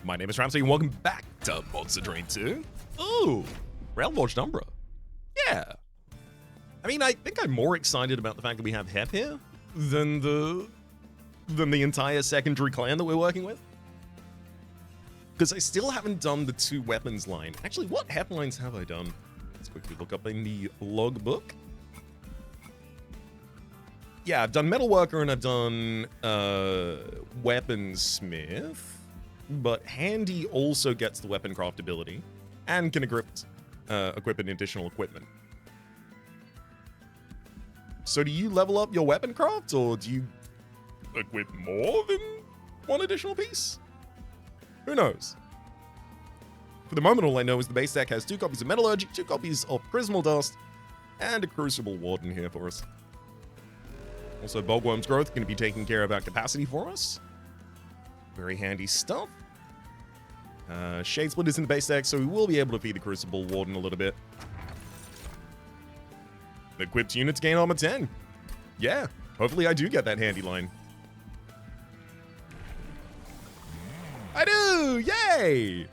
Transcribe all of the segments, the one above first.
My name is Rhapsody, and welcome back to Monster Train 2. Ooh, Railforged Umbra. Yeah. I mean, I think I'm more excited about the fact that we have Hep here than the entire secondary clan that we're working with. Because I still haven't done the 2 weapons line. Actually, what Hep lines have I done? Let's quickly look up in the logbook. Yeah, I've done Metalworker and I've done Weaponsmith. But Handy also gets the weapon craft ability and can equip an additional equipment. So do you level up your weapon craft, or do you equip more than 1 additional piece? Who knows? For the moment, all I know is the base deck has 2 copies of Metallurgy, 2 copies of Prismal Dust, and a Crucible Warden here for us. Also, Bogworm's Growth going to be taking care of our capacity for us. Very handy stuff. Shade Split is in the base deck, so we will be able to feed the Crucible Warden a little bit. Equipped units gain armor 10. Yeah, hopefully I do get that handy line. I do! Yay!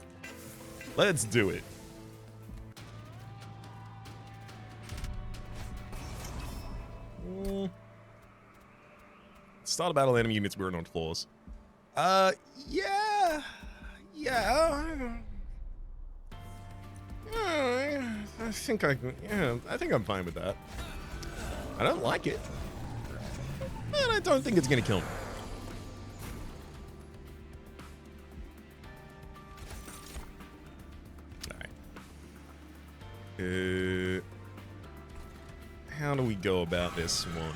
Let's do it. Start a battle, enemy units wearing on floors. Yeah. I think I'm fine with that. I don't like it, and I don't think it's gonna kill me. All right. How do we go about this one?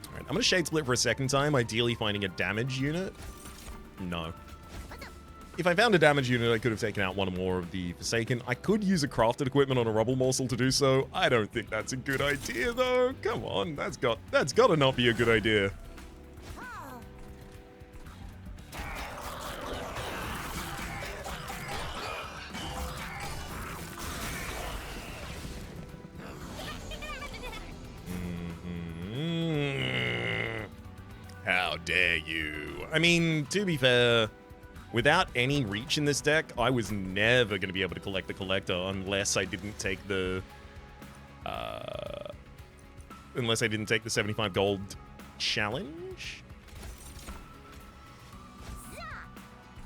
Alright, I'm gonna Shade Split for a second time, ideally finding a damage unit. No. If I found a damage unit, I could have taken out 1 or more of the Forsaken. I could use a crafted equipment on a rubble morsel to do so. I don't think that's a good idea, though. Come on, that's gotta not be a good idea. How dare you? I mean, to be fair, without any reach in this deck, I was never going to be able to collect the Collector unless I didn't take the 75 gold challenge.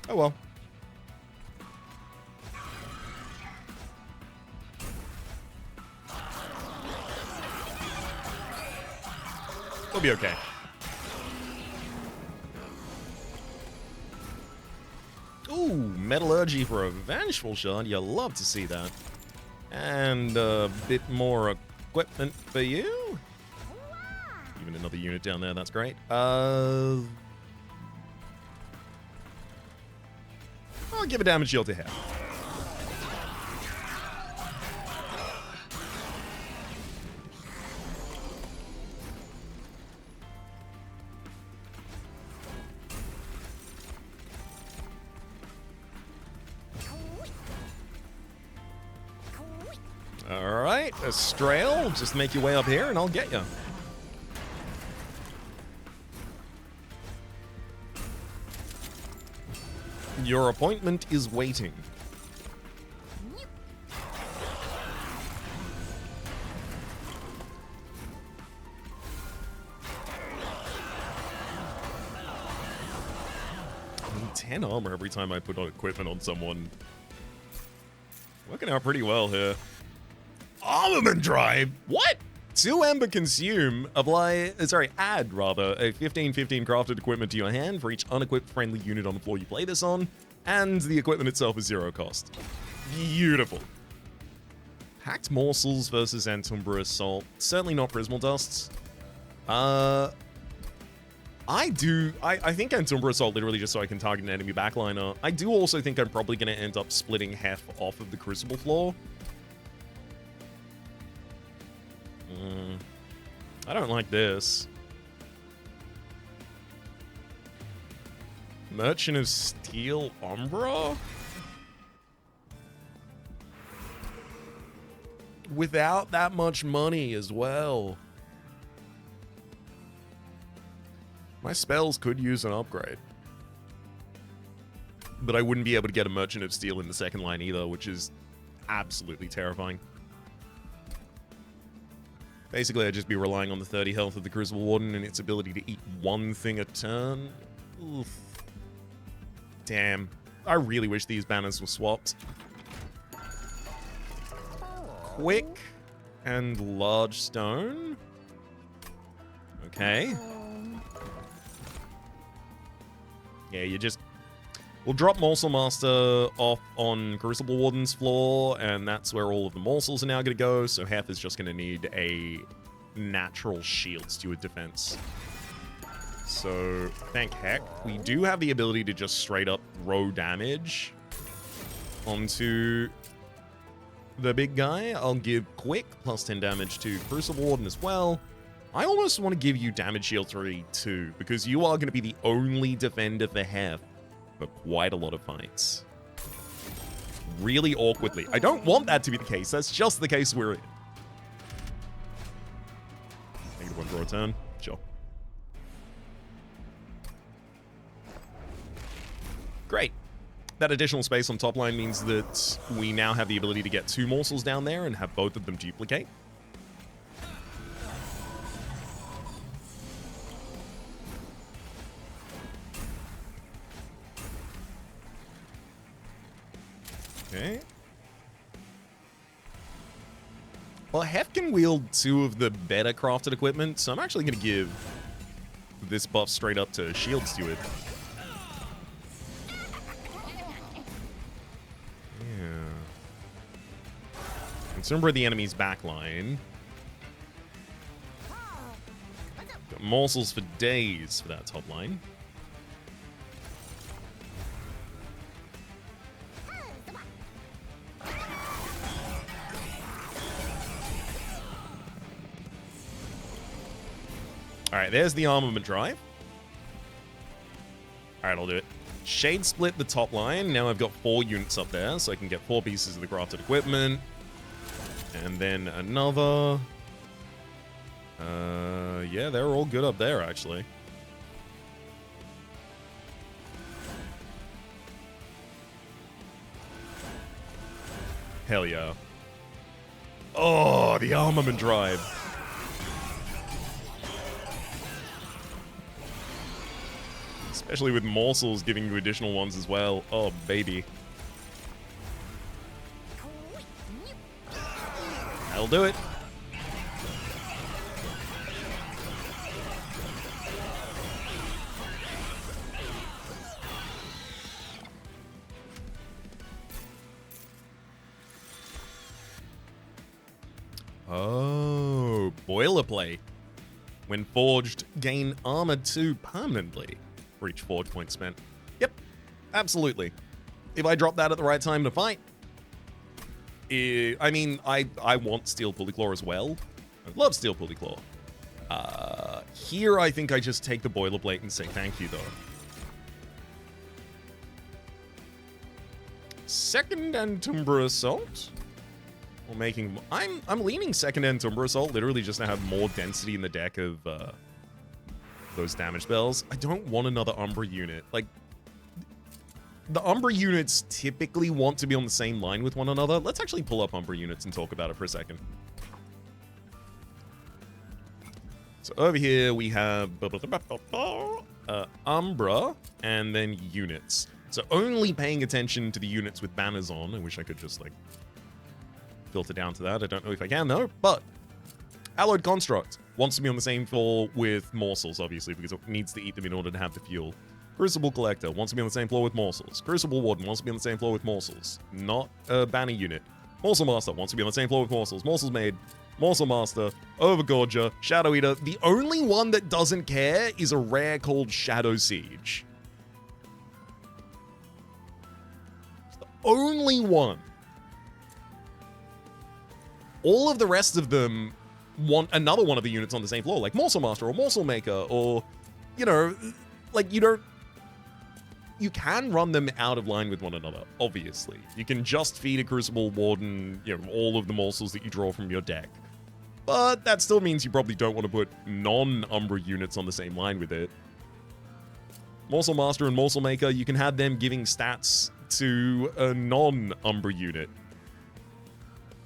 Oh well. We'll be okay. Ooh, Metallurgy for a Vengeful Shard. You love to see that. And a bit more equipment for you. Even another unit down there, that's great. I'll give a damage shield to him. Alright, Astrael, just make your way up here and I'll get you. Your appointment is waiting. I need 10 armor every time I put on equipment on someone. Working out pretty well here. Armament drive? What? 2 Ember consume, add rather, a 15/15 crafted equipment to your hand for each unequipped friendly unit on the floor you play this on, and the equipment itself is 0 cost. Beautiful. Hacked Morsels versus Antumbra Assault. Certainly not Prismal Dusts. I think Antumbra Assault literally just so I can target an enemy backliner. I do also think I'm probably going to end up splitting Hef off of the Crucible floor. I don't like this. Merchant of Steel Umbra? Without that much money as well. My spells could use an upgrade. But I wouldn't be able to get a Merchant of Steel in the second line either, which is absolutely terrifying. Basically, I'd just be relying on the 30 health of the Crucible Warden and its ability to eat one thing a turn. Oof. Damn. I really wish these banners were swapped. Quick and large stone. Okay. Yeah, you just... We'll drop Morsel Master off on Crucible Warden's floor, and that's where all of the morsels are now going to go, so Hef is just going to need a natural shield steward defense. So, thank heck. We do have the ability to just straight up throw damage onto the big guy. I'll give Quick plus 10 damage to Crucible Warden as well. I almost want to give you damage shield 3 too, because you are going to be the only defender for Hef for quite a lot of fights. Really awkwardly. I don't want that to be the case. That's just the case we're in. -1 draw a turn. Sure. Great. That additional space on top line means that we now have the ability to get 2 morsels down there and have both of them duplicate. Okay. Well, Hef can wield 2 of the better crafted equipment, so I'm actually going to give this buff straight up to Shield Steward. Yeah. Encumber the enemy's backline. Got morsels for days for that top line. Alright, there's the armament drive. Alright, I'll do it. Shade split the top line. Now I've got 4 units up there, so I can get 4 pieces of the crafted equipment. And then another. Yeah, they're all good up there, actually. Hell yeah. Oh, the armament drive. Especially with morsels giving you additional ones as well. Oh, baby. That'll do it. Oh, boilerplate. When forged, gain armor 2 permanently for each forge point spent. Yep, absolutely. If I drop that at the right time to fight, I mean, I want Steel Pulley-Claw as well. I love Steel Pulley-Claw. Here, I think I just take the boilerplate and say thank you, though. Second Entumbra Assault. Or making... I'm leaning second Entumbra Assault literally just to have more density in the deck of those damage spells. I don't want another Umbra unit. Like, the Umbra units typically want to be on the same line with one another. Let's actually pull up Umbra units and talk about it for a second. So over here we have Umbra and then units. So only paying attention to the units with banners on. I wish I could just like filter down to that. I don't know if I can though, but Alloyed Construct wants to be on the same floor with morsels, obviously, because it needs to eat them in order to have the fuel. Crucible Collector wants to be on the same floor with morsels. Crucible Warden wants to be on the same floor with morsels. Not a banner unit. Morsel Master wants to be on the same floor with morsels. Morsels Maid, Morsel Master, Overgorger, Shadow Eater. The only one that doesn't care is a rare called Shadow Siege. It's the only one. All of the rest of them want another one of the units on the same floor, like Morsel Master or Morsel Maker, or, you know, like you can run them out of line with one another, obviously. You can just feed a Crucible Warden, you know, all of the morsels that you draw from your deck. But that still means you probably don't want to put non-Umbra units on the same line with it. Morsel Master and Morsel Maker, you can have them giving stats to a non-Umbra unit.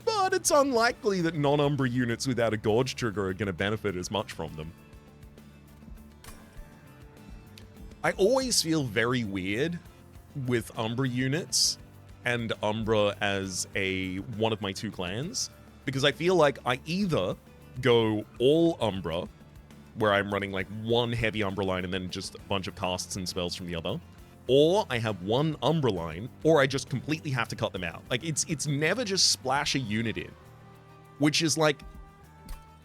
But it's unlikely that non-Umbra units without a Gorge trigger are going to benefit as much from them. I always feel very weird with Umbra units and Umbra as one of my two clans, because I feel like I either go all Umbra, where I'm running like one heavy Umbra line and then just a bunch of casts and spells from the other, or I have one Umbra line, or I just completely have to cut them out. Like, it's never just splash a unit in, which is like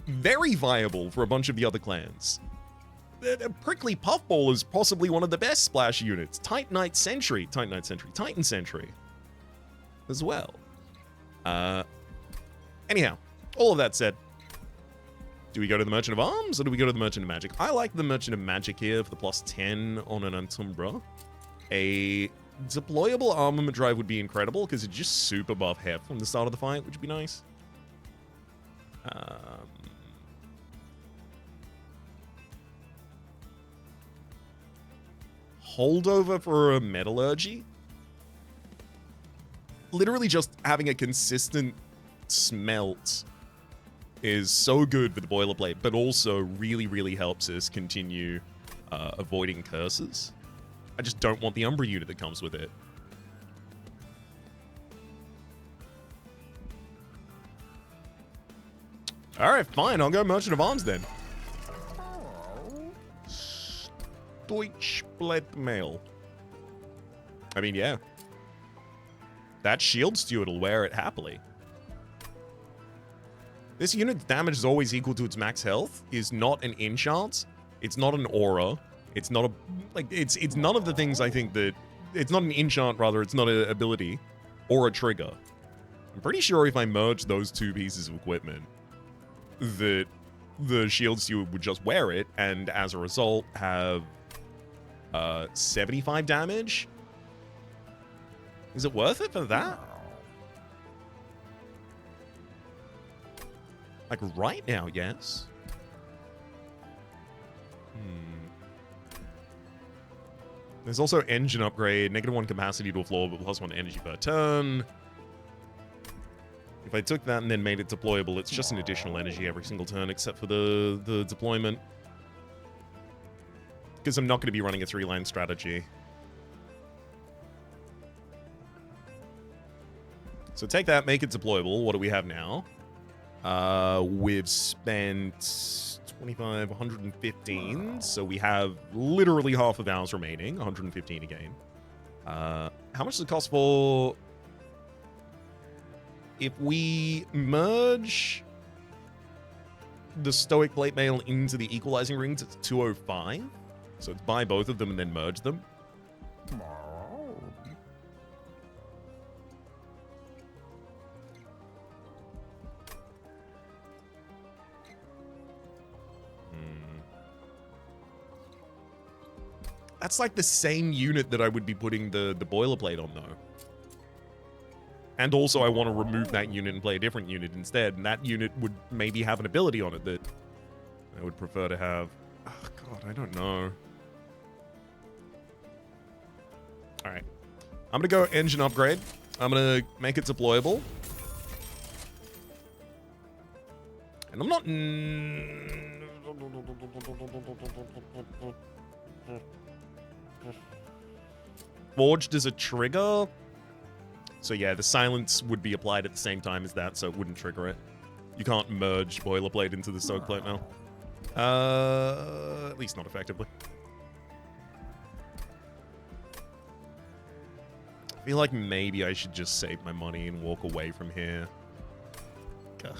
very viable for a bunch of the other clans. Prickly Puffball is possibly one of the best splash units. Titan Sentry as well. Anyhow, all of that said, do we go to the Merchant of Arms or do we go to the Merchant of Magic? I like the Merchant of Magic here for the +10 on an Antumbra. A deployable armament drive would be incredible because it's just super buff heft from the start of the fight, which would be nice. Holdover for a Metallurgy? Literally just having a consistent smelt is so good for the boilerplate, but also really, really helps us continue avoiding curses. I just don't want the Umbra unit that comes with it. Alright, fine, I'll go Merchant of Arms then. Deutschblattmail. I mean, yeah. That Shield Steward will wear it happily. This unit's damage is always equal to its max health is not an enchant. It's not an aura. It's not a... Like, it's none of the things I think that... It's not an enchant, rather. It's not an ability or a trigger. I'm pretty sure if I merge those two pieces of equipment, that the Shield Steward would just wear it, and as a result, have 75 damage? Is it worth it for that? Like, right now, yes. There's also engine upgrade, -1 capacity to a floor, but +1 energy per turn. If I took that and then made it deployable, it's just an additional energy every single turn, except for the deployment. Because I'm not going to be running a 3-line strategy. So take that, make it deployable. What do we have now? We've spent 25, 115. So we have literally half of ours remaining. 115 again. How much does it cost for... If we merge the Stoic Plate Mail into the Equalizing Rings, it's 205. So it's buy both of them and then merge them. That's like the same unit that I would be putting the boilerplate on, though. And also, I want to remove that unit and play a different unit instead. And that unit would maybe have an ability on it that I would prefer to have. Oh, God, I don't know. All right. I'm going to go engine upgrade. I'm going to make it deployable. And I'm not... Forged is a trigger. So yeah, the silence would be applied at the same time as that, so it wouldn't trigger it. You can't merge boilerplate into the Stoic Plate now. At least not effectively. I feel like maybe I should just save my money and walk away from here. Ugh.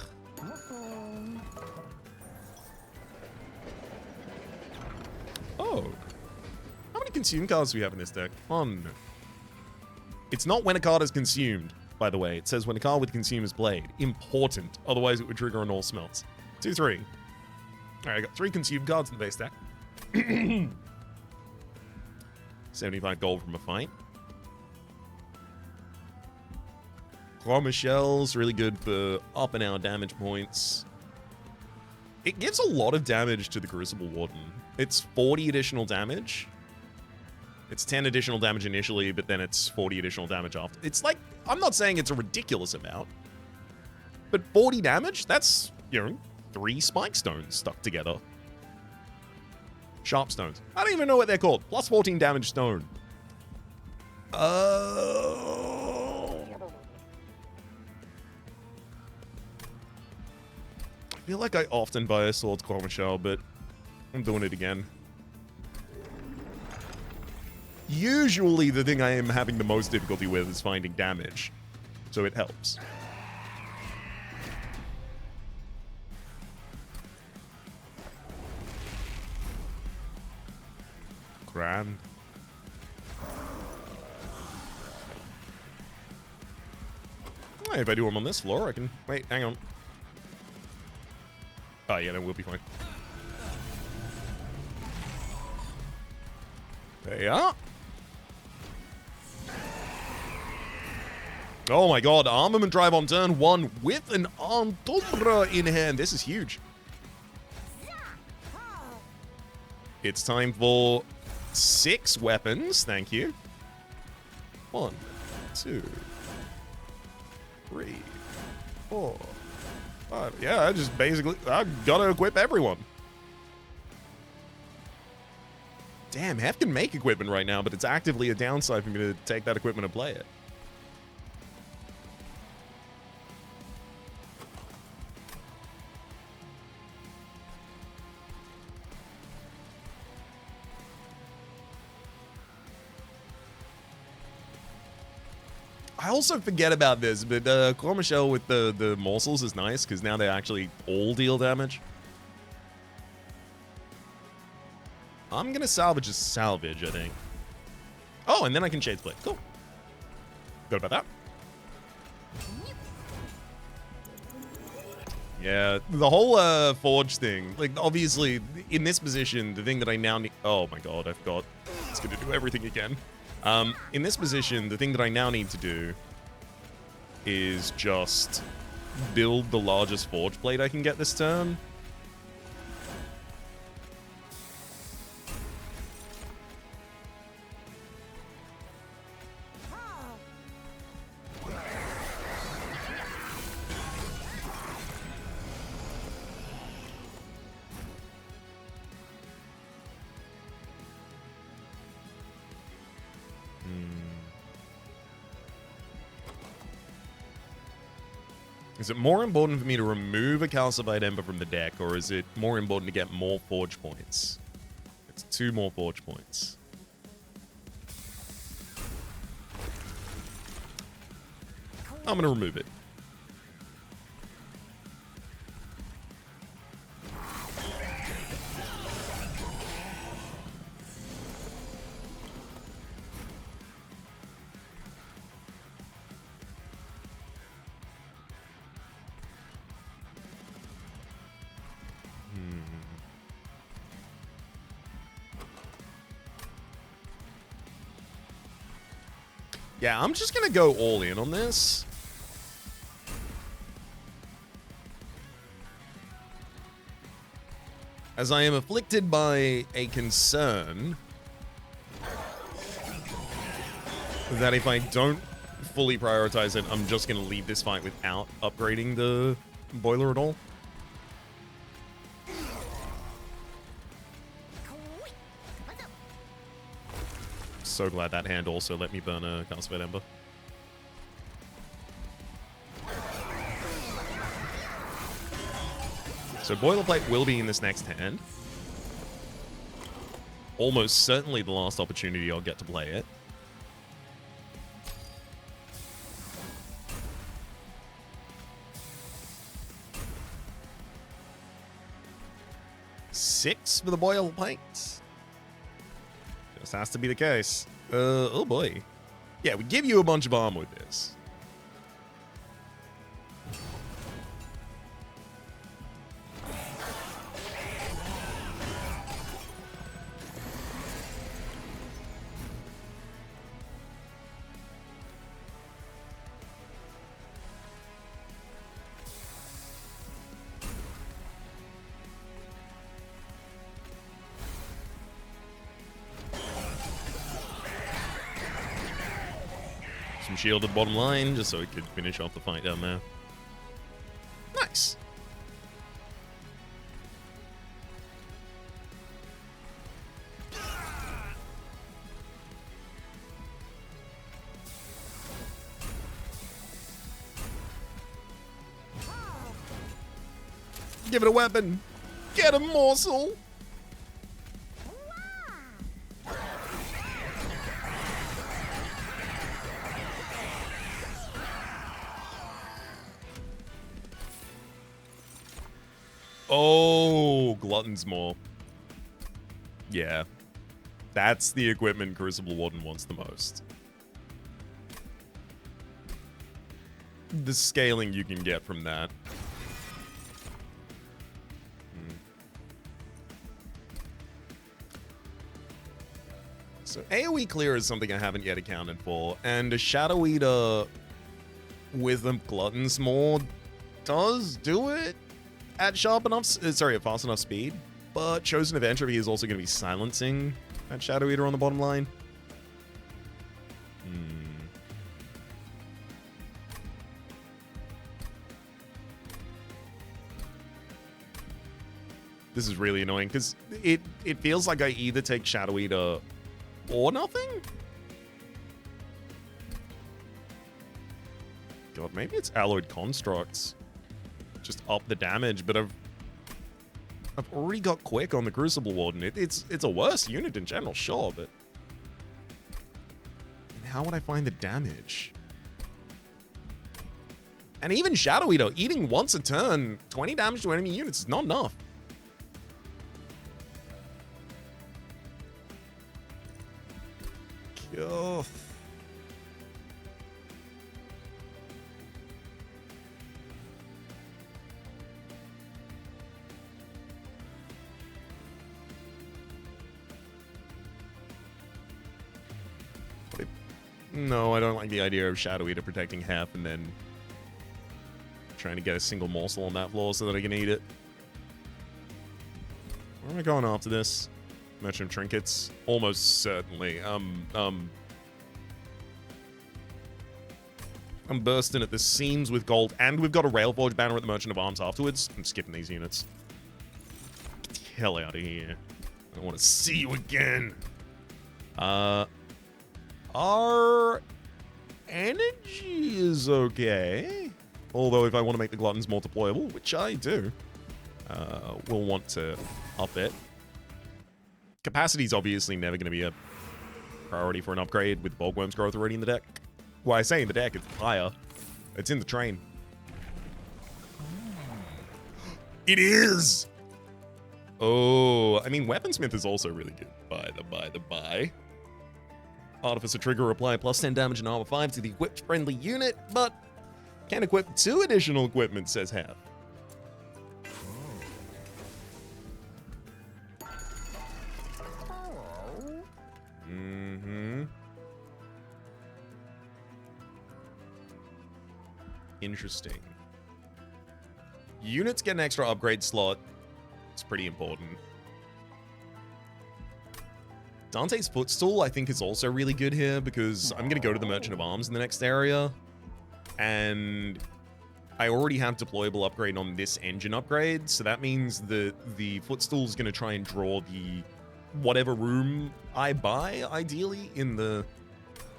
Oh. How many consume cards do we have in this deck? Fun. It's not when a card is consumed, by the way. It says when a card with consume is played. Important. Otherwise, it would trigger on all smelts. 2, 3. Alright, I got 3 consumed cards in the base deck. 75 gold from a fight. Michelle's really good for up and out damage points. It gives a lot of damage to the Crucible Warden. It's 40 additional damage. It's 10 additional damage initially, but then it's 40 additional damage after. It's like, I'm not saying it's a ridiculous amount, but 40 damage? That's, 3 spike stones stuck together. Sharp stones. I don't even know what they're called. Plus 14 damage stone. I feel like I often buy a Swords Claw Shell, but I'm doing it again. Usually the thing I am having the most difficulty with is finding damage, so it helps. Grand. If I do them on this floor, I can... Wait, hang on. Oh, yeah, then we'll be fine. There you are. Oh my god, armament drive on turn 1 with an Entombre in hand. This is huge. It's time for 6 weapons. Thank you. 1, 2, 3, 4, 5. Yeah, I just basically... I've got to equip everyone. Damn, Hef can make equipment right now, but it's actively a downside for me to take that equipment and play it. I also forget about this, but Claw Michelle with the morsels is nice, because now they actually all deal damage. I'm going to salvage a salvage, I think. Oh, and then I can Shade Split. Cool. Good about that. Yeah, the whole Forge thing. Like, obviously, in this position, the thing that I now need... Oh my god, I forgot. It's going to do everything again. In this position, the thing that I now need to do is just build the largest Forge Blade I can get this turn. Is it more important for me to remove a Calcified Ember from the deck, or is it more important to get more Forge points? It's 2 more Forge points. I'm going to remove it. Yeah, I'm just going to go all in on this. As I am afflicted by a concern that if I don't fully prioritize it, I'm just going to leave this fight without upgrading the boiler at all. So glad that hand also let me burn a Calcified Ember. So Boilerplate will be in this next hand. Almost certainly the last opportunity I'll get to play it. Six for the Boilerplate. This has to be the case. Oh boy. Yeah, we give you a bunch of armor with this. Some shield at the bottom line, just so it could finish off the fight down there. Nice. Give it a weapon. Get a morsel. Oh, Glutton's Maw. Yeah. That's the equipment Crucible Warden wants the most. The scaling you can get from that. So AoE clear is something I haven't yet accounted for, and a Shadow Eater with a Glutton's Maw does do it at sharp enough, sorry, at fast enough speed, but Chosen of Entropy is also going to be silencing that Shadow Eater on the bottom line. This is really annoying, because it feels like I either take Shadow Eater or nothing? God, maybe it's Alloyed Constructs. Just up the damage, but I've already got Quick on the Crucible Warden. It's a worse unit in general, sure, but how would I find the damage? And even Shadow Eater, eating once a turn, 20 damage to enemy units is not enough. Ugh. No, I don't like the idea of Shadow Eater protecting half and then trying to get a single morsel on that floor so that I can eat it. Where am I going after this? Merchant of Trinkets? Almost certainly. I'm bursting at the seams with gold, and we've got a Railforged banner at the Merchant of Arms afterwards. I'm skipping these units. Get the hell out of here. I don't want to see you again. Our energy is okay. Although if I want to make the Gluttons more deployable, which I do, we'll want to up it. Capacity is obviously never going to be a priority for an upgrade with Bulkworm's growth already in the deck. Well, I say in the deck, it's higher. It's in the train. It is! Oh, I mean, Weaponsmith is also really good. By the by. Artificer trigger apply plus 10 damage and armor 5 to the equipped friendly unit, but can equip 2 additional equipment, says Half. Interesting. Units get an extra upgrade slot. It's pretty important. Dante's Footstool, I think, is also really good here because I'm going to go to the Merchant of Arms in the next area. And I already have deployable upgrade on this engine upgrade. So that means that the Footstool is going to try and draw the whatever room I buy, ideally, in the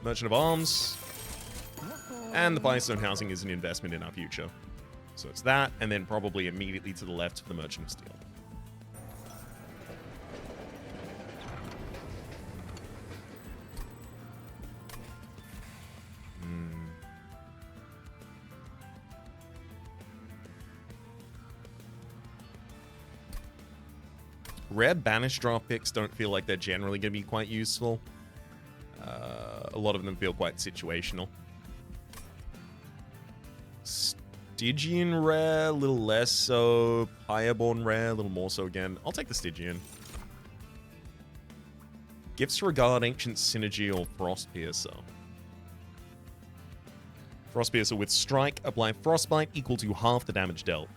Merchant of Arms. And the Firestone Housing is an investment in our future. So it's that, and then probably immediately to the left of the Merchant of Steel. Rare Banish draft picks don't feel like they're generally going to be quite useful. A lot of them feel quite situational. Stygian rare, a little less so. Pyreborn rare, a little more so again. I'll take the Stygian. Gifts Regard, Ancient Synergy, or Frostpiercer. Frostpiercer with Strike, apply Frostbite equal to half the damage dealt.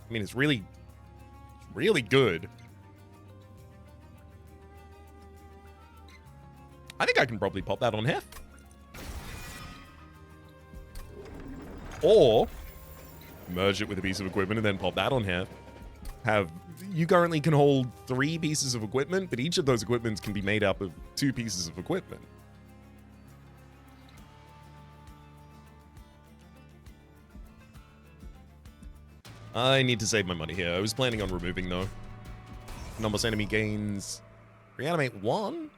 I mean, it's really good. I think I can probably pop that on Hef. Or merge it with a piece of equipment and then pop that on Hef. You currently can hold 3 pieces of equipment, but each of those equipments can be made up of 2 pieces of equipment. I need to save my money here. I was planning on removing, though. Anomalous enemy gains... Reanimate 1?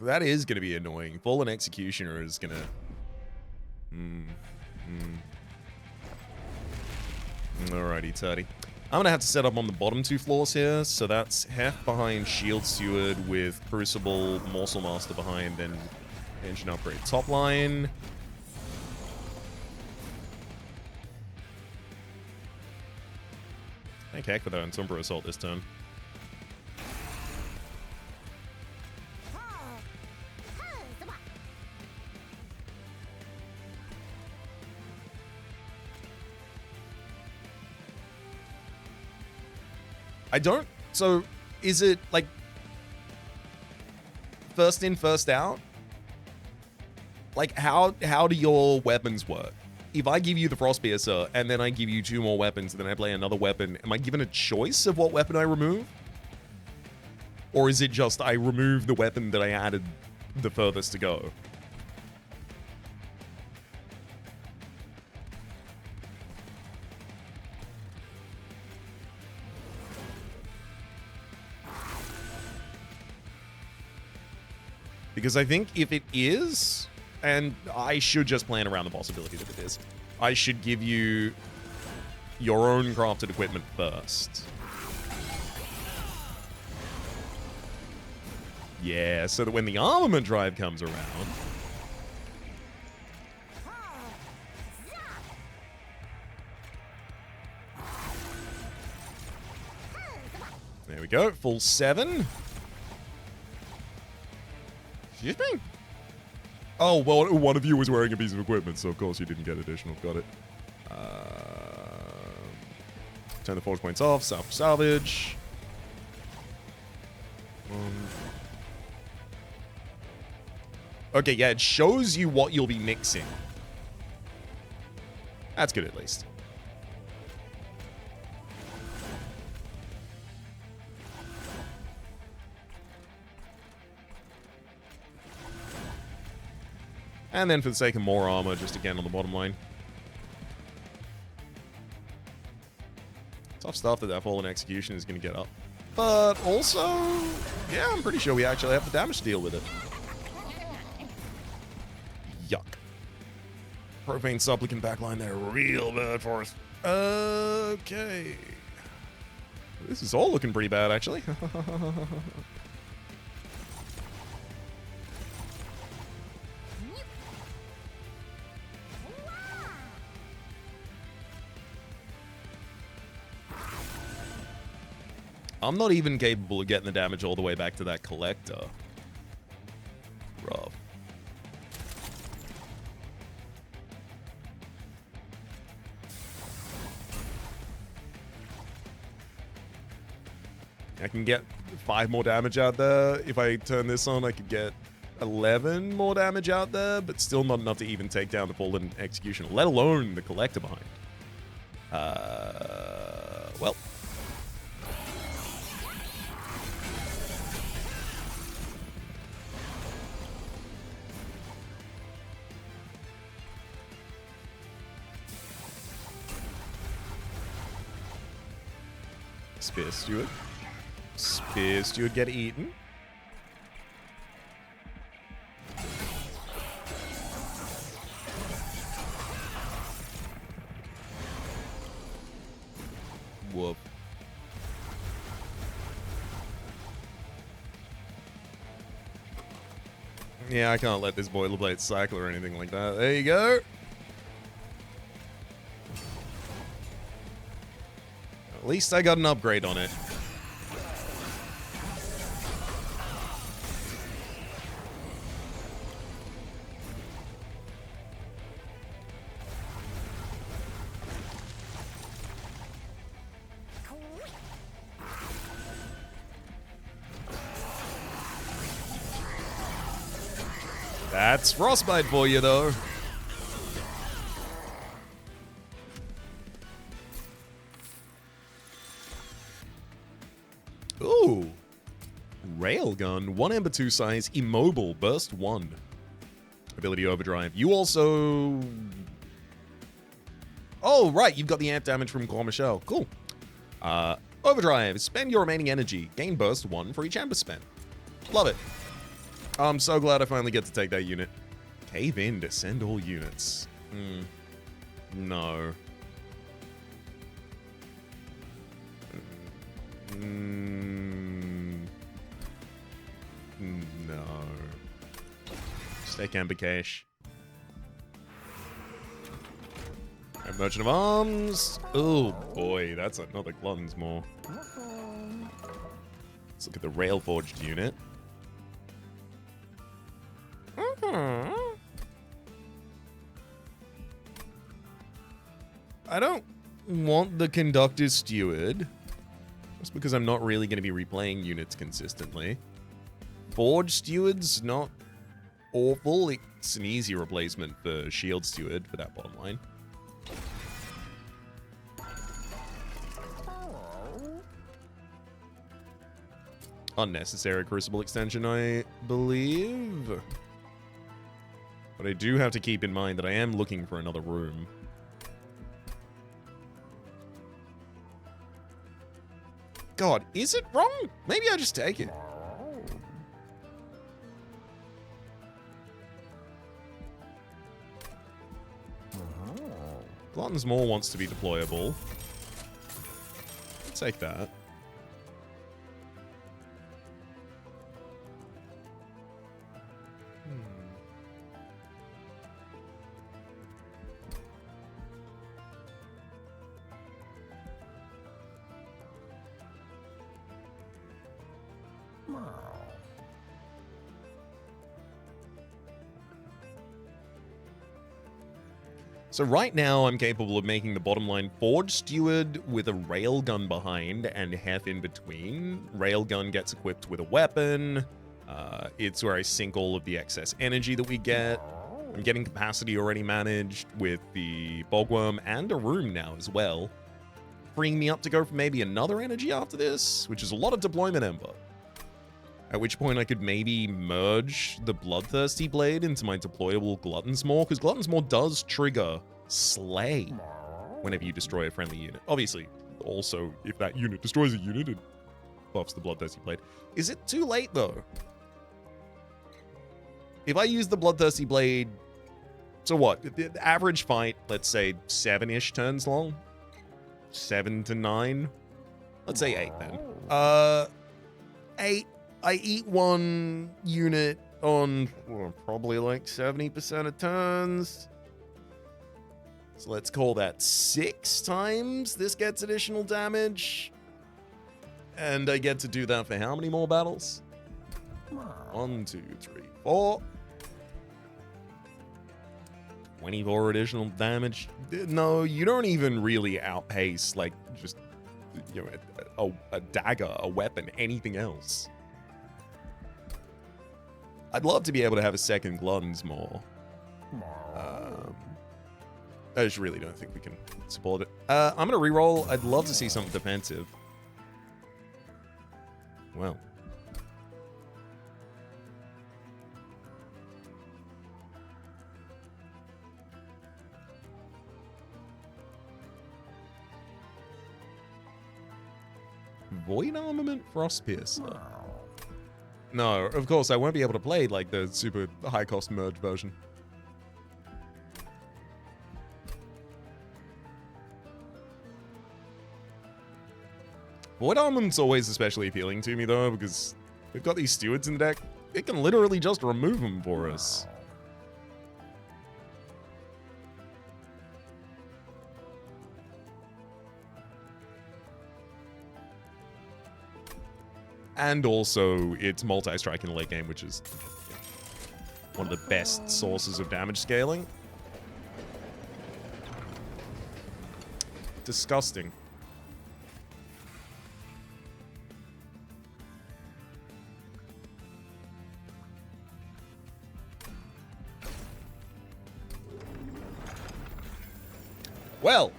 That is going to be annoying. Fallen Executioner is going to... Alrighty, Tutty. I'm going to have to set up on the bottom 2 floors here. So that's Hef behind Shield Steward with Crucible, Morsel Master behind, then Engine Upgrade top line. Thank heck for that Entombra Assault this turn. I don't... So, is it, like... First in, first out? Like, how do your weapons work? If I give you the Frostpiercer, and then I give you 2 more weapons, and then I play another weapon, am I given a choice of what weapon I remove? Or is it just I remove the weapon that I added the furthest to go? Because I think if it is... And I should just plan around the possibility that it is. I should give you your own crafted equipment first. Yeah, so that when the armament drive comes around... There we go, full 7. Excuse me? Oh, well, one of you was wearing a piece of equipment, so of course you didn't get additional. Got it. Turn the forge points off. Salvage. Okay, yeah, it shows you what you'll be mixing. That's good, at least. And then for the sake of more armor, just again on the bottom line. Tough stuff that Fallen Execution is going to get up. But also, yeah, I'm pretty sure we actually have the damage to deal with it. Yuck. Profane Supplicant backline there, real bad for us. Okay. This is all looking pretty bad, actually. I'm not even capable of getting the damage all the way back to that collector. Rough. I can get 5 more damage out there. If I turn this on, I could get 11 more damage out there, but still not enough to even take down the Fallen Execution, let alone the collector behind. Well. Spear Steward. Spear Steward get eaten. Whoop. Yeah, I can't let this boilerplate cycle or anything like that. There you go. At least I got an upgrade on it. That's Frostbite for you, though. Ooh. Railgun, 1 Ember 2 size, immobile, burst 1. Ability overdrive. You also... Oh, right, you've got the amp damage from Claw Michelle. Cool. Overdrive, spend your remaining energy. Gain burst 1 for each amber spent. Love it. I'm so glad I finally get to take that unit. Cave in, descend all units. No. No. Just take Amber Cash. Right, Merchant of Arms. Oh boy, that's another Glutton's Maw. Let's look at the Railforged unit. I don't want the Conductor's Steward, just because I'm not really going to be replaying units consistently. Forge Steward's not awful. It's an easy replacement for Shield Steward for that bottom line. Unnecessary Crucible extension, I believe. But I do have to keep in mind that I am looking for another room. God, is it wrong? Maybe I just take it. Glutton's Maw wants to be deployable. I'll take that. So right now, I'm capable of making the bottom line Forge Steward with a Railgun behind and Hef in between. Railgun gets equipped with a weapon. It's where I sink all of the excess energy that we get. I'm getting capacity already managed with the Bogworm and a room now as well. Freeing me up to go for maybe another energy after this, which is a lot of deployment ember. At which point I could maybe merge the Bloodthirsty Blade into my deployable Glutton's Maw, because Glutton's Maw does trigger Slay whenever you destroy a friendly unit. Obviously, also, if that unit destroys a unit, it buffs the Bloodthirsty Blade. Is it too late, though? If I use the Bloodthirsty Blade, so what? The average fight, let's say 7-ish turns long? 7 to 9? Let's say 8 then. 8. I eat one unit on probably like 70% of turns. So let's call that 6 times this gets additional damage. And I get to do that for how many more battles? 1, 2, 3, 4. 24 additional damage. No, you don't even really outpace, like, just, you know, a dagger, a weapon, anything else. I'd love to be able to have a second Glutton's Maw. I just really don't think we can support it. I'm going to reroll. I'd love to see something defensive. Well. Void Armament Frostpiercer. No, of course, I won't be able to play, like, the super high-cost merge version. Void Armament's always especially appealing to me, though, because we've got these stewards in the deck. It can literally just remove them for us. And also, it's multi-strike in the late game, which is one of the best sources of damage scaling. Disgusting. Well,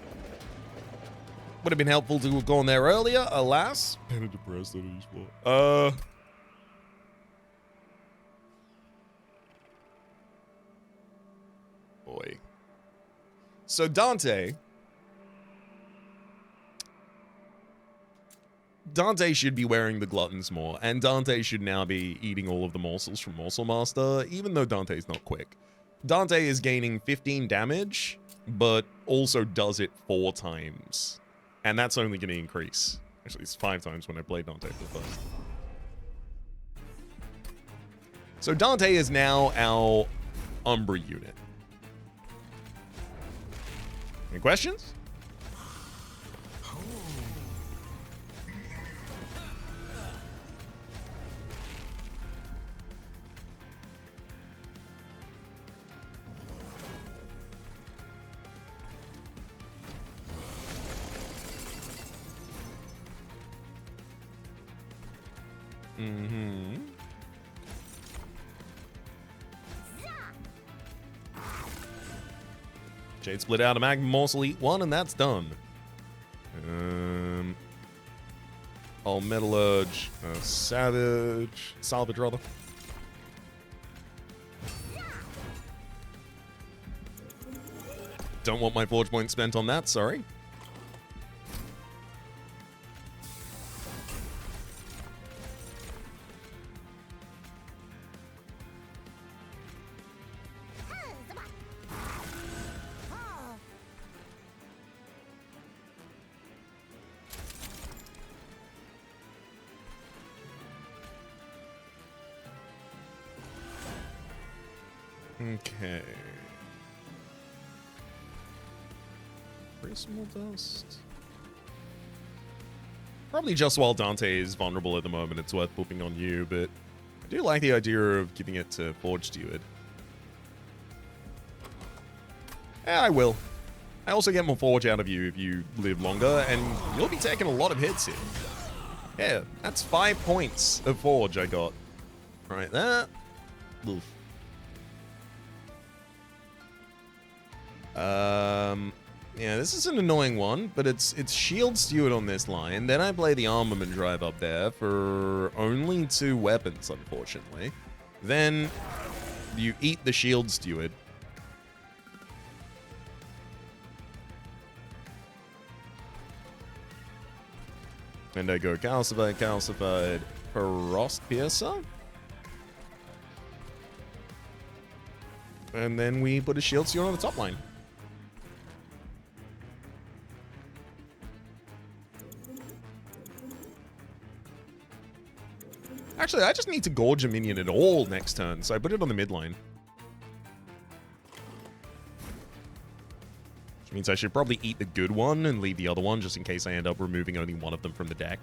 would have been helpful to have gone there earlier, alas. Kind of depressed at each spot. Boy. So Dante should be wearing the gluttons more, and Dante should now be eating all of the morsels from Morsel Master, even though Dante's not quick. Dante is gaining 15 damage, but also does it 4 times. And that's only going to increase. Actually, it's 5 times when I played Dante for the first. So Dante is now our Umbra unit. Any questions? Mm-hmm. Jade split out a Magnum Morsel, eat 1, and that's done. All Metallurge, Salvage rather. Don't want my Forge point spent on that, sorry. Okay. Prismal Dust. Probably just while Dante is vulnerable at the moment, it's worth pooping on you, but I do like the idea of giving it to Forge Steward. Yeah, I will. I also get more Forge out of you if you live longer, and you'll be taking a lot of hits here. Yeah, that's 5 points of Forge I got. Right there. Oof. Yeah, this is an annoying one, but it's Shield Steward on this line. Then I play the Armament Drive up there for only 2 weapons, unfortunately. Then you eat the Shield Steward. And I go Calcified, Frost Piercer. And then we put a Shield Steward on the top line. Actually, I just need to gorge a minion at all next turn, so I put it on the mid line. Which means I should probably eat the good one and leave the other one, just in case I end up removing only one of them from the deck.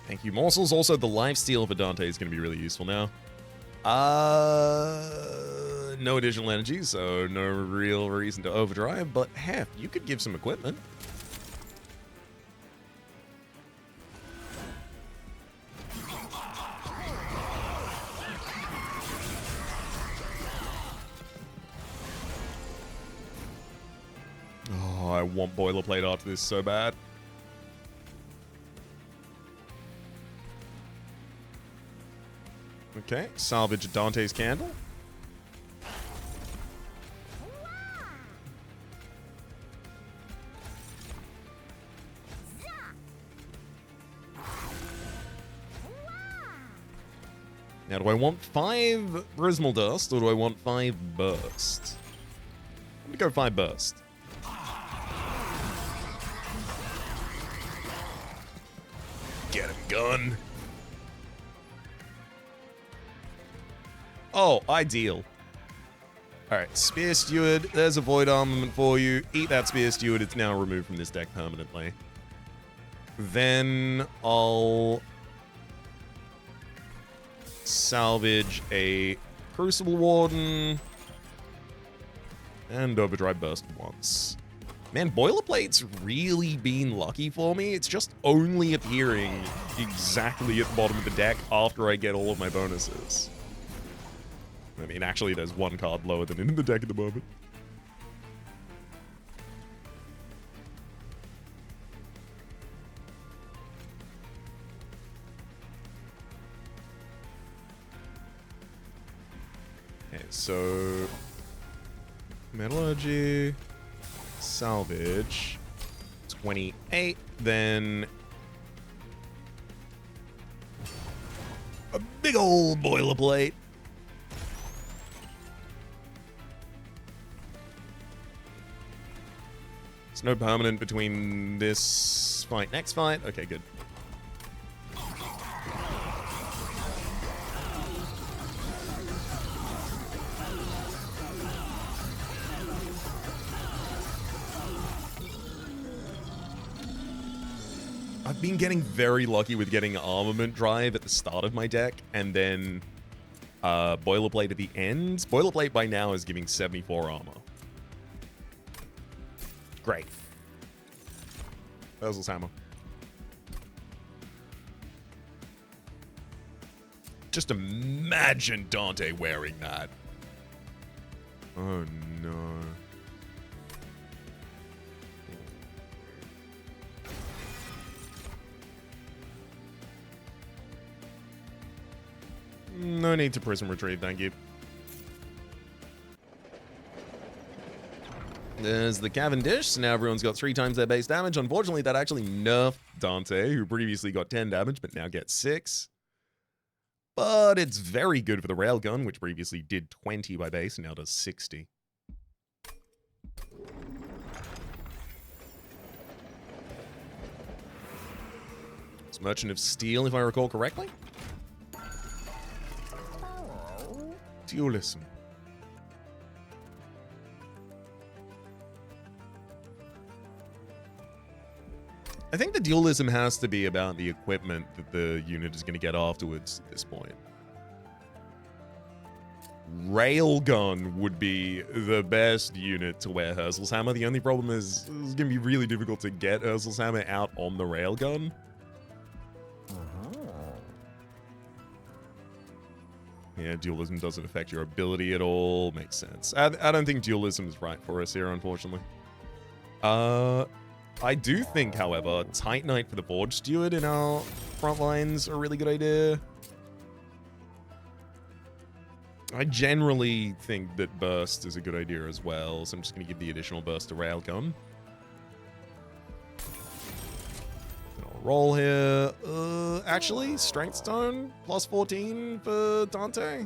Thank you, Morsels. Also, the lifesteal for Dante is going to be really useful now. No additional energy, so no real reason to overdrive, but Hef, you could give some equipment. Oh, I want Boilerplate after this so bad. Okay, salvage Dante's Candle. Now, do I want 5 Prismal Dust or do I want 5 Burst? Let me go 5 Burst. Get him, gun. Oh, ideal. Alright, Spear Steward. There's a Void Armament for you. Eat that Spear Steward. It's now removed from this deck permanently. Then I'll salvage a Crucible Warden and Overdrive Burst once. Man, Boilerplate's really been lucky for me. It's just only appearing exactly at the bottom of the deck after I get all of my bonuses. I mean, actually, there's one card lower than in the deck at the moment. Okay, so Metallurgy, salvage, 28, then a big old Boilerplate. There's no permanent between this fight, next fight. Okay, good. I've been getting very lucky with getting Armament Drive at the start of my deck, and then Boilerplate at the end. Boilerplate by now is giving 74 armor. Great. Urzel's Hammer. Just imagine Dante wearing that. Oh no. No need to Prism Retrieve, thank you. There's the Cavendish, so now everyone's got 3 times their base damage. Unfortunately, that actually nerfed Dante, who previously got 10 damage, but now gets 6. But it's very good for the Railgun, which previously did 20 by base, and now does 60. It's Merchant of Steel, if I recall correctly. Dualism. I think the dualism has to be about the equipment that the unit is going to get afterwards at this point. Railgun would be the best unit to wear Urzel's Hammer. The only problem is it's going to be really difficult to get Urzel's Hammer out on the Railgun. Yeah, dualism doesn't affect your ability at all. Makes sense. I don't think dualism is right for us here, unfortunately. I do think, however, Titanite for the Forge Steward in our front lines are a really good idea. I generally think that Burst is a good idea as well, so I'm just going to give the additional Burst to Railgun. I'll roll here. Actually, Strength Stone plus 14 for Dante.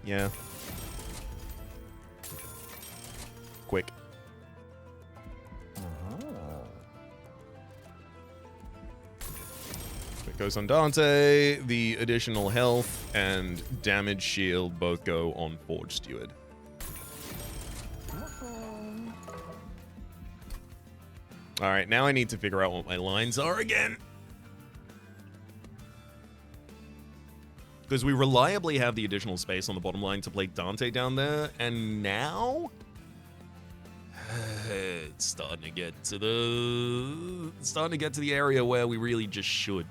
Yeah. Quick. It goes on Dante. The additional health and damage shield both go on Forge Steward. Alright, now I need to figure out what my lines are again. Because we reliably have the additional space on the bottom line to play Dante down there, and now it's starting to get to the area where we really just should.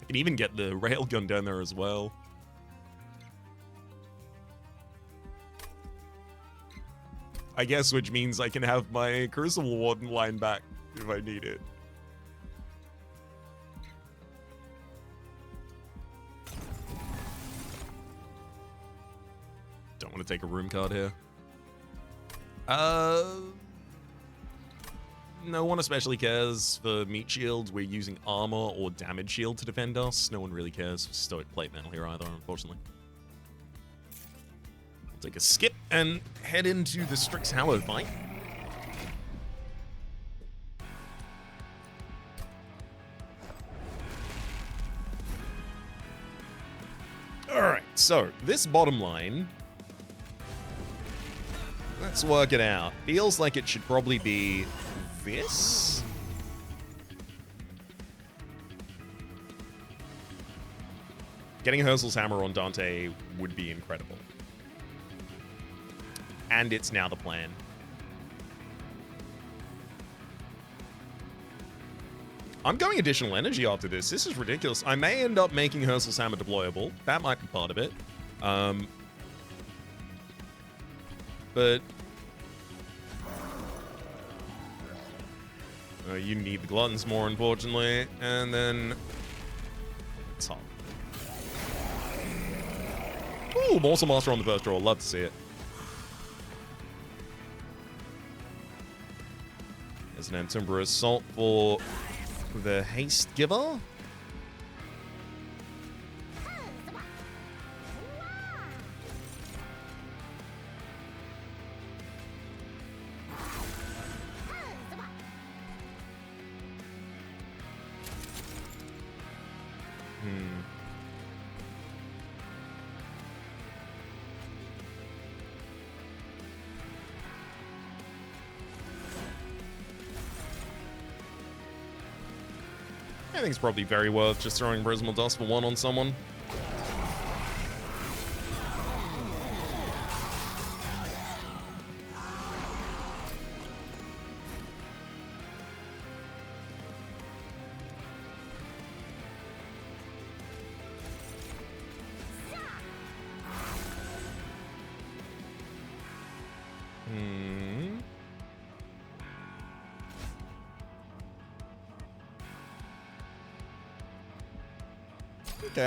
I can even get the Railgun down there as well. I guess, which means I can have my Crucible Warden line back if I need it. Don't want to take a room card here. No one especially cares for meat shields. We're using armor or damage shield to defend us. No one really cares for stoic plate mail here either, unfortunately. Take a skip and head into the Strixhallowed fight. Alright, so this bottom line, let's work it out. Feels like it should probably be this. Getting Hersel's hammer on Dante would be incredible. And it's now the plan. I'm going additional energy after this. This is ridiculous. I may end up making Hersel's hammer deployable. That might be part of it. But you need the gluttons more, unfortunately. And then top. Ooh, Morsel Master on the first draw. Love to see it. There's an Antimbra Assault for the Haste Giver. I think it's probably very worth just throwing Prismal Dust for 1 on someone. Okay,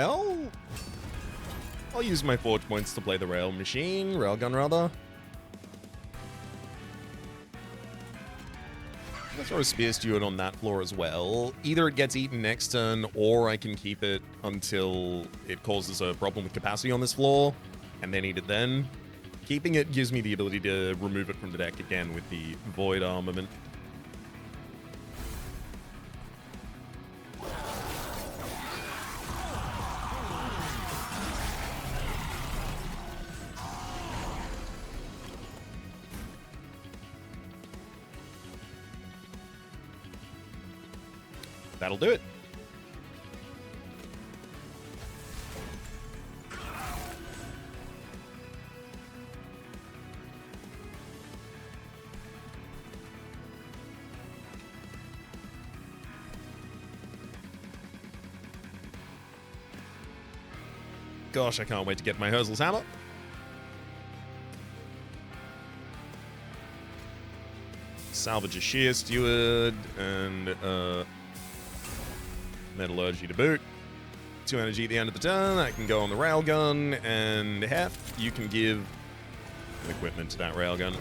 I'll use my Forge Points to play the Railgun rather. I'll throw a Spear Steward on that floor as well. Either it gets eaten next turn, or I can keep it until it causes a problem with capacity on this floor, and then eat it then. Keeping it gives me the ability to remove it from the deck again with the Void Armament. That'll do it. Gosh, I can't wait to get my Hersel's hammer. Salvage a Shear Steward and Metallurgy to boot. 2 energy at the end of the turn. I can go on the Railgun, and Hef, you can give equipment to that Railgun.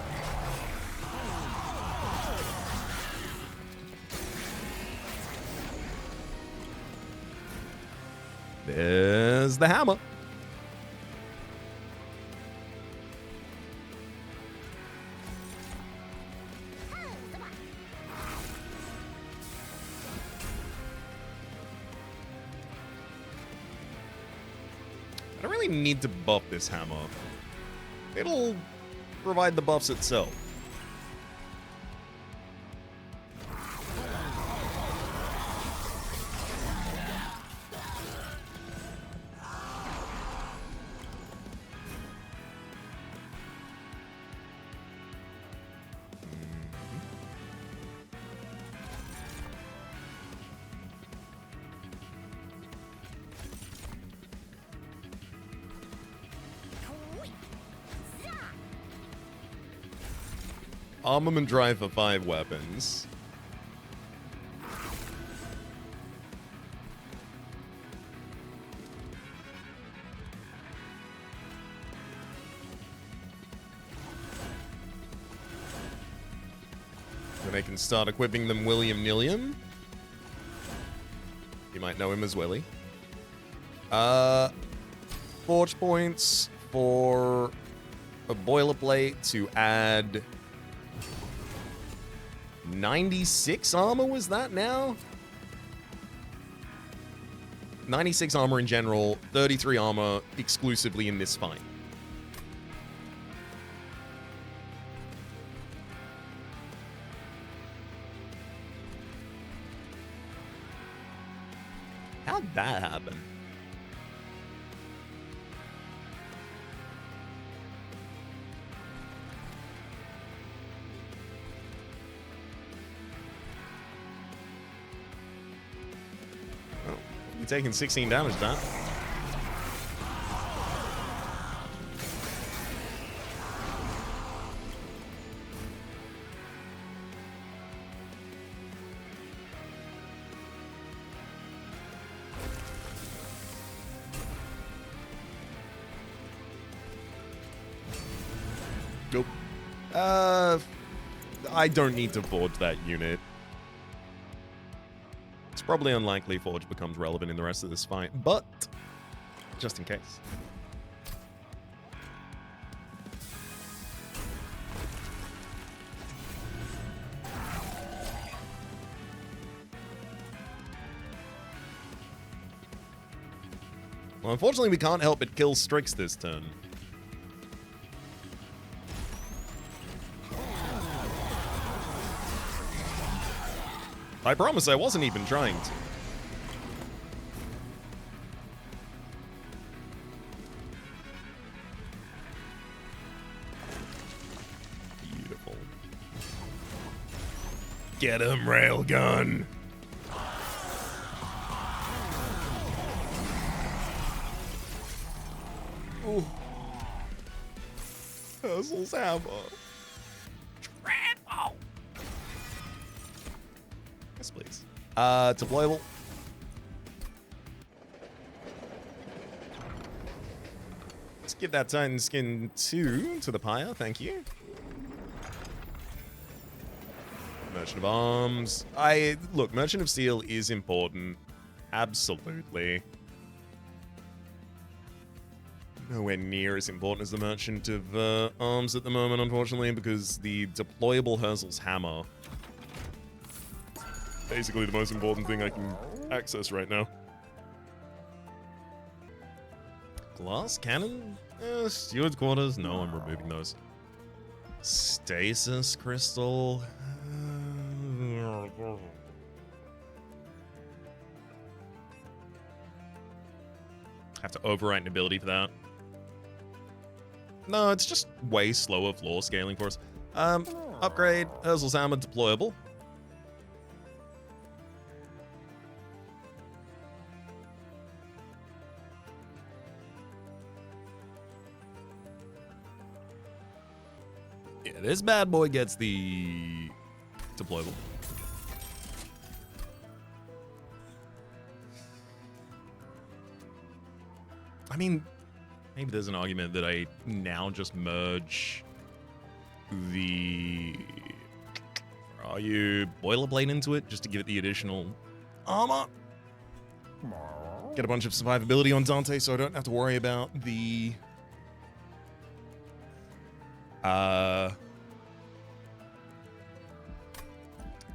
There's the hammer. I don't really need to buff this hammer. It'll provide the buffs itself. Armament drive for 5 weapons. Then I can start equipping them William Nilliam. You might know him as Willy. Forge points for a boilerplate to add 96 armor, was that now? 96 armor in general, 33 armor exclusively in this fight. How'd that happen? Oh, you're taking 16 damage, Dan. Nope. I don't need to forge that unit. It's probably unlikely Forge becomes relevant in the rest of this fight, but just in case. Well, unfortunately, we can't help but kill Strix this turn. I promise I wasn't even trying to. Beautiful. Get him, Railgun! Ooh. Hustle's hammer. Dreadful! Yes, please. Deployable. Let's give that Titan Skin 2 to the pyre, thank you. Merchant of Arms. Look, Merchant of Steel is important. Absolutely. Nowhere near as important as the Merchant of Arms at the moment, unfortunately, because the deployable Herzl's Hammer basically the most important thing I can access right now. Glass cannon? Steward's quarters? No, I'm removing those. Stasis crystal? Have to overwrite an ability for that. No, it's just way slower floor scaling for us. Upgrade, Herzl's Hammer deployable. Yeah, this bad boy gets the deployable. I mean, maybe there's an argument that I now just merge the... Are you boilerplate into it just to give it the additional armor? Get a bunch of survivability on Dante so I don't have to worry about the...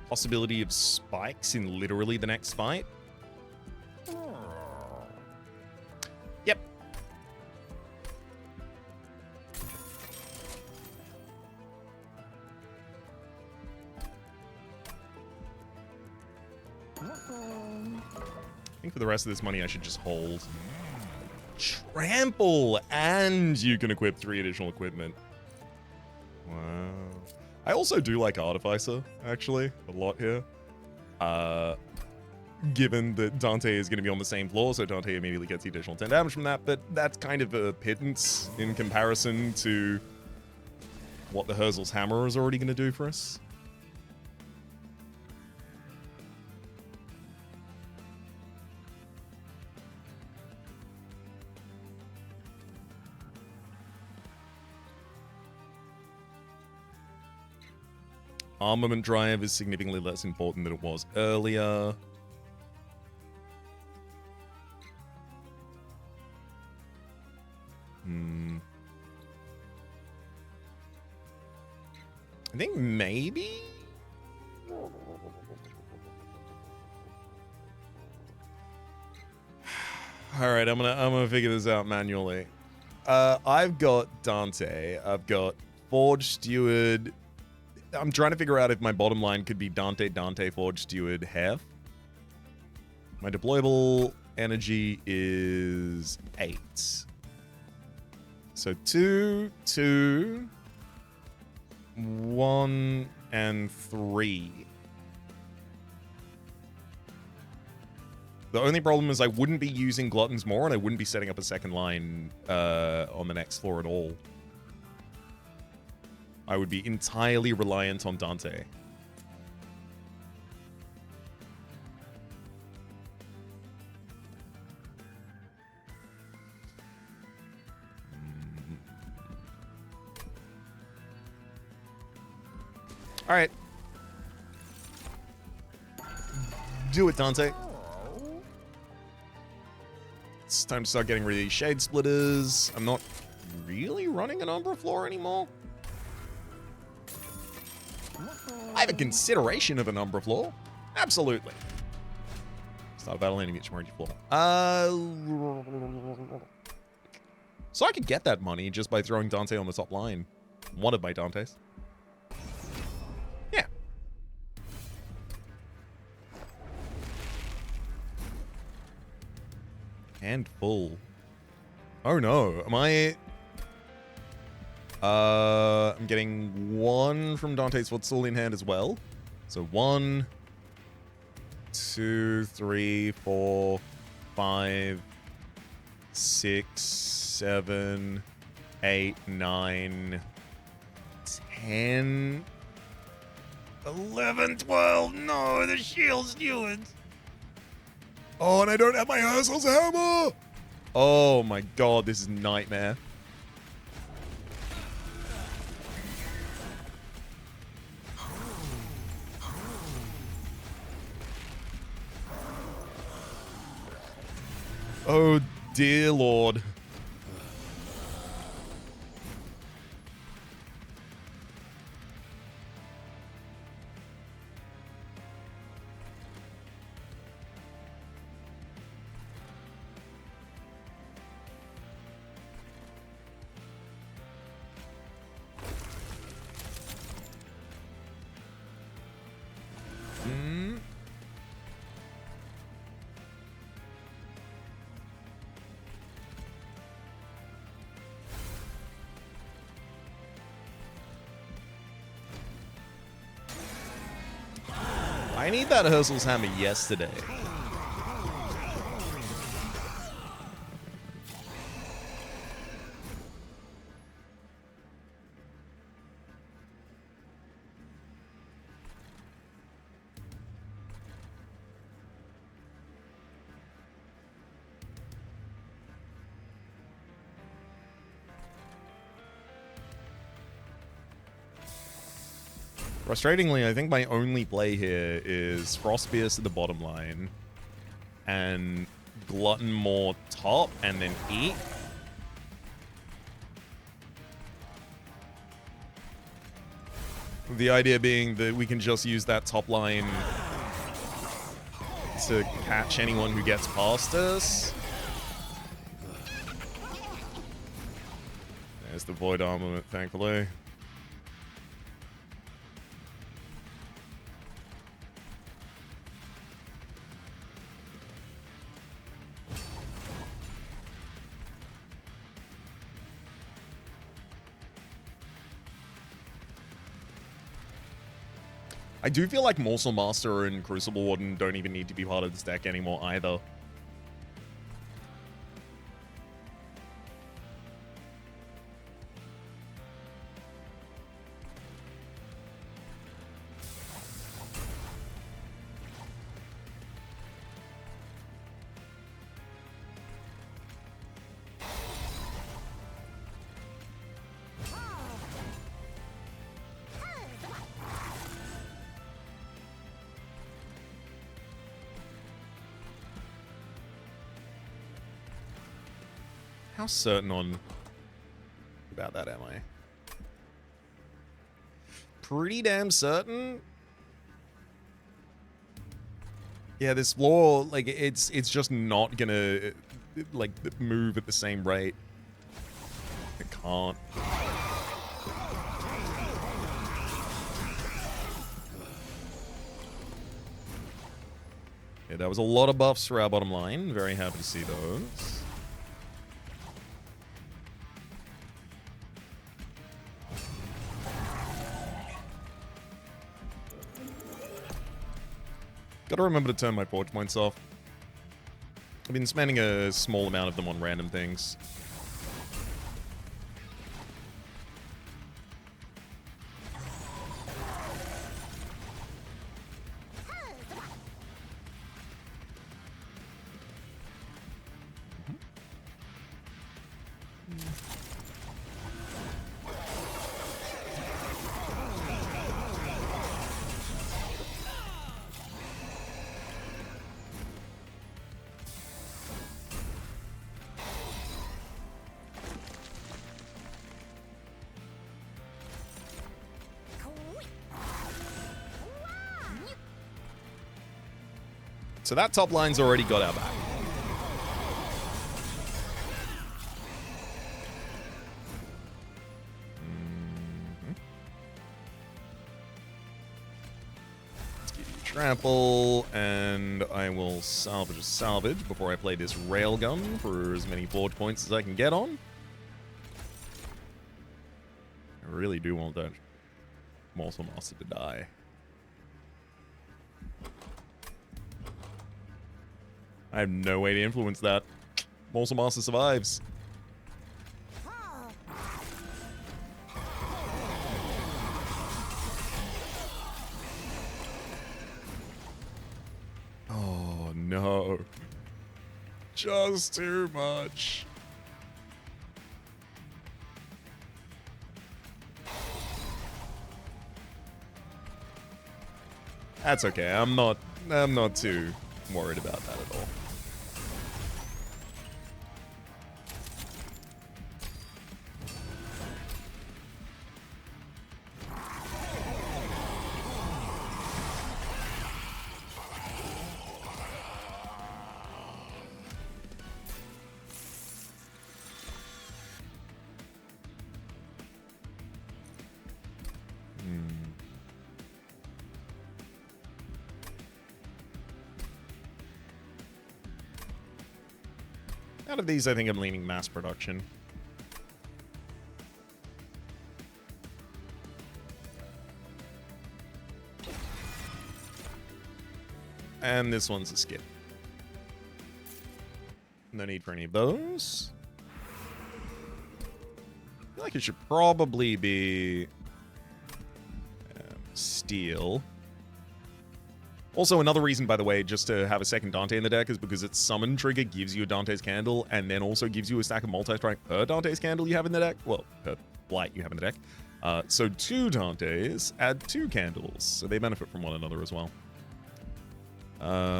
possibility of spikes in literally the next fight. Yep. I think for the rest of this money I should just hold. Trample! And you can equip 3 additional equipment. Wow. I also do like Artificer, actually, a lot here. Given that Dante is going to be on the same floor, so Dante immediately gets the additional 10 damage from that, but that's kind of a pittance in comparison to what the Herzl's Hammer is already going to do for us. Armament drive is significantly less important than it was earlier. I think maybe. All right, I'm gonna figure this out manually. I've got Dante. I've got Forge Steward. I'm trying to figure out if my bottom line could be Dante, Forge Steward, Hef. My deployable energy is 8. So 2, 2, 1, and 3. The only problem is I wouldn't be using Gluttons more, and I wouldn't be setting up a second line on the next floor at all. I would be entirely reliant on Dante. All right. Do it, Dante. It's time to start getting rid of these shade splitters. I'm not really running an Umbra floor anymore. I have a consideration of an Umbra floor. Absolutely. Start battle enemy Chimera floor. So I could get that money just by throwing Dante on the top line. One of my Dantes. Yeah. And full. Oh no, am I... I'm getting 1 from Dante's Footstool in hand as well. So 1, 2, 3, 4, 5, 6, 7, 8, 9, 10, 11, 12. No, the shield stewards. Oh, and I don't have my Ursul's hammer. Oh my god, this is nightmare. Oh, dear Lord. I need that Ursul's hammer yesterday. Frustratingly, I think my only play here is Frostpierce at the bottom line and Glutton more top and then eat. The idea being that we can just use that top line to catch anyone who gets past us. There's the Void Armament, thankfully. I do feel like Morsel Master and Crucible Warden don't even need to be part of this deck anymore either. How certain on about that am I? pretty damn certain. Yeah, this floor, like, it's just not gonna, like, move at the same rate. It can't. Yeah, that was a lot of buffs for our bottom line. Very happy to see those. Gotta remember to turn my forge points off. I've been spending a small amount of them on random things. So that top line's already got our back. Let's give you trample, and I will salvage before I play this railgun for as many forge points as I can get on. I really do want that Morsel Master to die. I have no way to influence that. Morsel Master survives. Oh no. Just too much. That's okay. I'm not too worried about that at all. Out of these, I think I'm leaning mass production. And this one's a skip. No need for any of those. I feel like it should probably be steel. Also, another reason, by the way, just to have a second Dante in the deck is because its summon trigger gives you a Dante's Candle and then also gives you a stack of multi-strike per Dante's Candle you have in the deck. Well, per blight you have in the deck. So 2 Dantes add 2 candles, so they benefit from one another as well.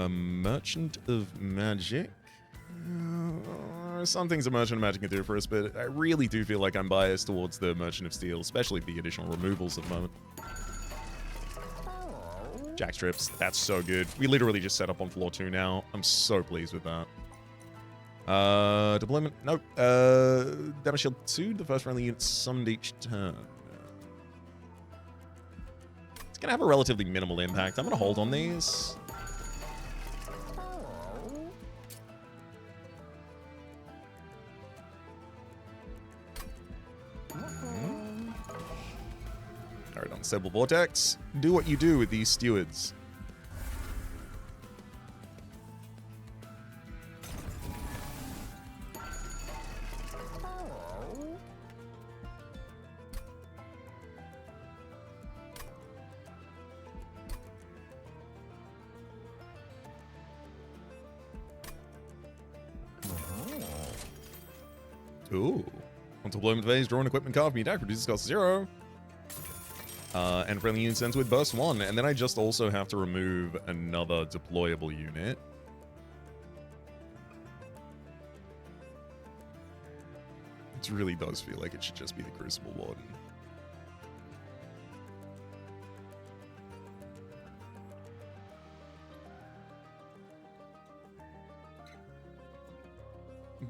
Merchant of Magic. Some things a Merchant of Magic can do for us, but I really do feel like I'm biased towards the Merchant of Steel, especially the additional removals at the moment. Jack strips, that's so good. We literally just set up on floor 2 now. I'm so pleased with that. Deployment, nope. Damage shield 2, the first friendly unit summoned each turn. It's gonna have a relatively minimal impact. I'm gonna hold on these. Alright, Unstable Vortex. Do what you do with these stewards. Ooh. On deployment phase, draw an equipment card from your deck, reduces cost 0. And friendly unit ends with burst 1. And then I just also have to remove another deployable unit. It really does feel like it should just be the Crucible Warden.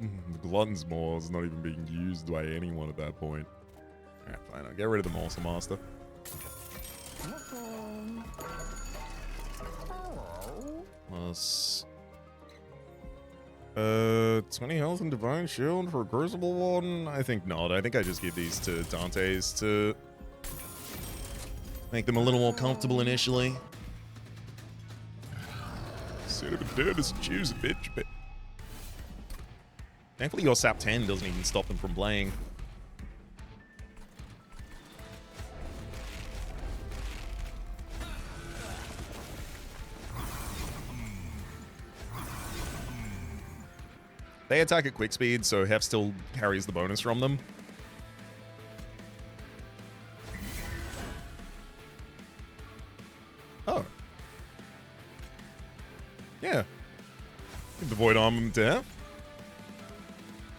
The Glutton's Maw is not even being used by anyone at that point. Alright, fine. I'll get rid of the Morsa Master. Plus 20 health and Divine Shield for a Crucible Warden? I think not. I think I just give these to Dante's to make them a little more comfortable initially. Son of a dead as a choose a bitch, but thankfully your SAP 10 doesn't even stop them from playing. They attack at quick speed, so Hef still carries the bonus from them. Oh. Yeah. Give the Void Armament to Hef.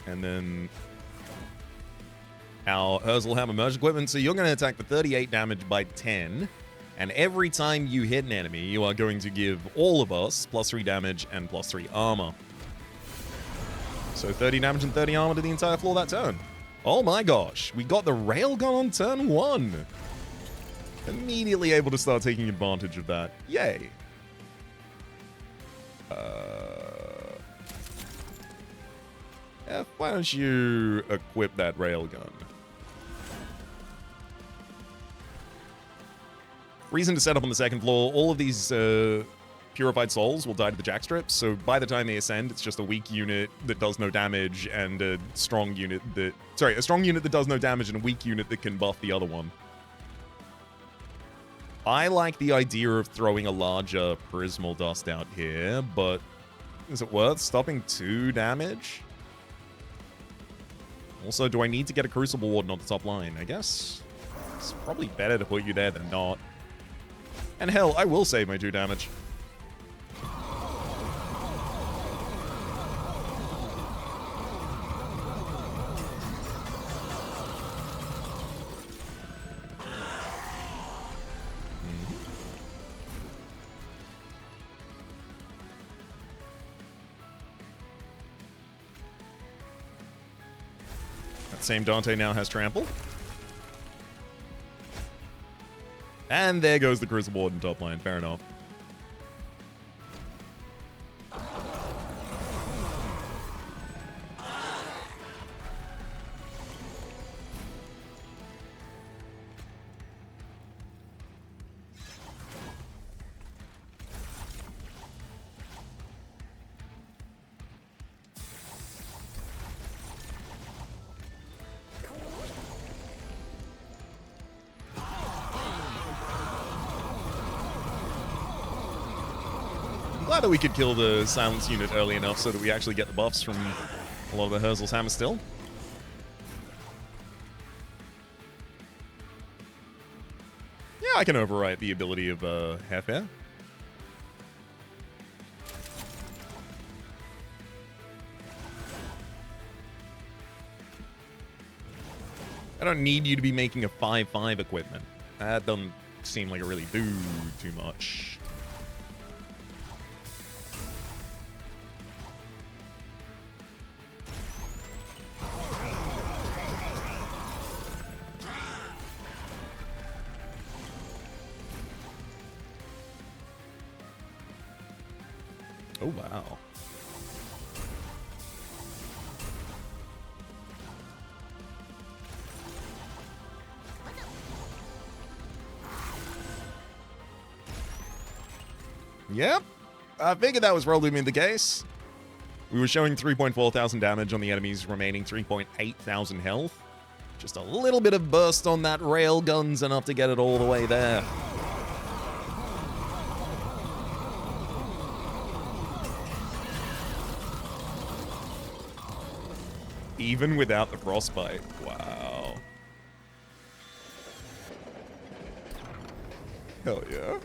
And then our Urzel Hammer Merge Equipment. So you're going to attack for 38 damage by 10. And every time you hit an enemy, you are going to give all of us +3 damage and +3 armor. So 30 damage and 30 armor to the entire floor that turn. Oh my gosh, we got the Railgun on turn 1. Immediately able to start taking advantage of that. Yay. F, why don't you equip that Railgun? Reason to set up on the second floor, all of these Purified Souls will die to the jackstrips, so by the time they ascend, it's just a weak unit that does no damage and a strong unit that... Sorry, a strong unit that does no damage and a weak unit that can buff the other one. I like the idea of throwing a larger Prismal Dust out here, but is it worth stopping 2 damage? Also, do I need to get a Crucible Warden on the top line? I guess it's probably better to put you there than not. And hell, I will save my 2 damage. Same Dante now has Trample. And there goes the Crucible Warden top line. Fair enough. Glad that we could kill the Silence unit early enough so that we actually get the buffs from a lot of the Urzel's Hammer still. Yeah, I can overwrite the ability of Hef here. I don't need you to be making a 5/5 equipment. That doesn't seem like it really do too much. Oh, wow. Yep. I figured that was probably the case. We were showing 3.4 thousand damage on the enemy's remaining 3.8 thousand health. Just a little bit of burst on that Railgun's enough to get it all the way there. Even without the frostbite. Wow. Hell yeah.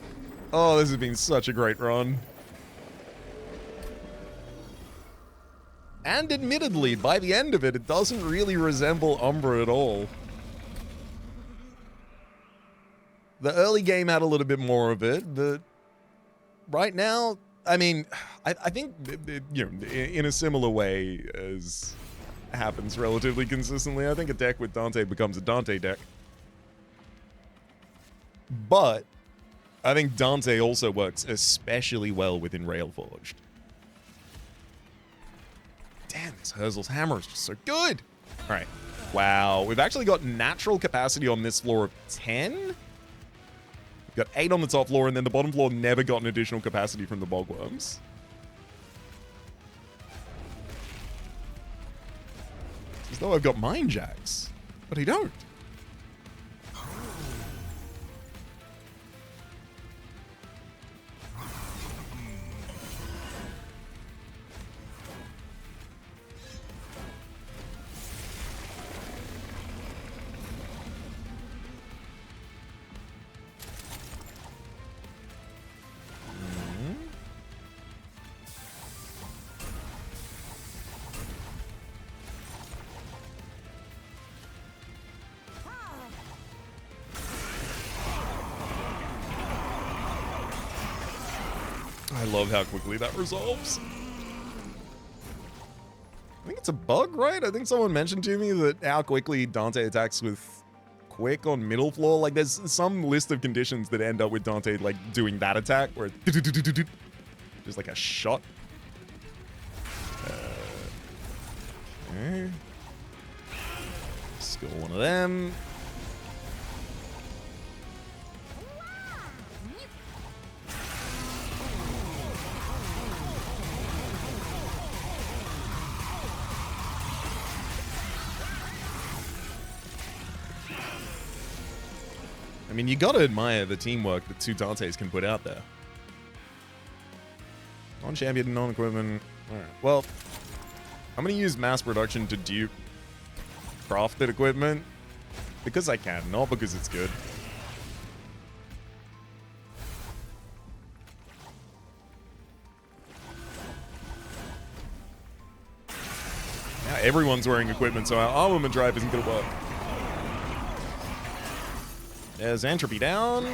Oh, this has been such a great run. And admittedly, by the end of it, it doesn't really resemble Umbra at all. The early game had a little bit more of it, but right now, I mean, I think, you know, in a similar way as happens relatively consistently, I think a deck with Dante becomes a Dante deck. But I think Dante also works especially well within Railforged. Damn, this Herzl's hammer is just so good. All right. Wow, we've actually got natural capacity on this floor of 10. We've got 8 on the top floor, and then the bottom floor never got an additional capacity from the Bogworms. It's as though I've got Mind Jacks, but I don't. I love how quickly that resolves. I think it's a bug, right? I think someone mentioned to me that how quickly Dante attacks with quick on middle floor. Like, there's some list of conditions that end up with Dante, like, doing that attack, where just like a shot. Okay. Score one of them. I mean, you gotta admire the teamwork that two Dantes can put out there. Non-champion, non-equipment. Alright, well, I'm gonna use mass production to dupe crafted equipment. Because I can, not because it's good. Now everyone's wearing equipment, so our armament drive isn't gonna work. There's entropy down.